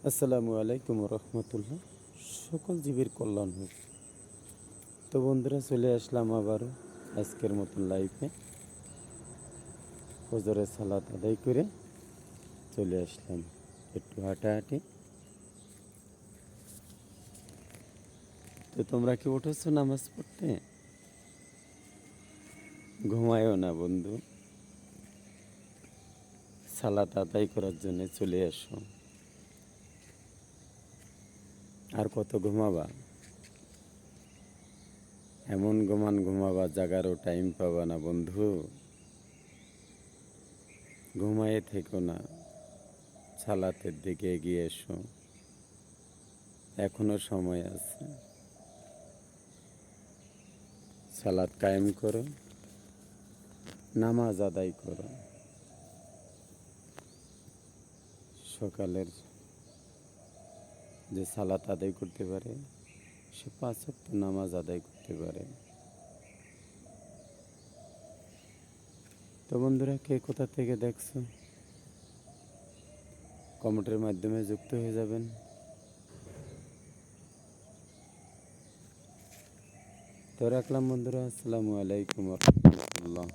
আসসালামু আলাইকুম রহমতুল্লাহ। সকল জীবের কল্যাণ হোক। তো বন্ধুরা, চলে আসলাম আবারও আজকের মতন লাইফে। ফজরের সালাত আদায় করে চলে আসলাম একটু হাঁটাহাঁটি। তো তোমরা কি উঠেছো নামাজ পড়তে? ঘুমায়ও না বন্ধু, সালাত আদায় করার জন্য চলে আসো। আর কত ঘুমাবা? এমন ঘুমাবা, জাগারও টাইম পাবা না বন্ধু। ঘুমায়ে থেকো না, সালাতের দিকে এগিয়ে এসো, এখনো সময় আছে। সালাত কায়েম করো, নামাজ আদায় করো। সকালের যে সালাত আদায় করতে পারে সে 5 ওয়াক্ত নামাজ আদায় করতে পারে। তো বন্ধুরা, কে কোথা থেকে দেখছো কমেন্টের মাধ্যমে যুক্ত হয়ে যাবেন। তো রাখলাম বন্ধুরা, আসসালামু আলাইকুম রহমতুল্লাহ।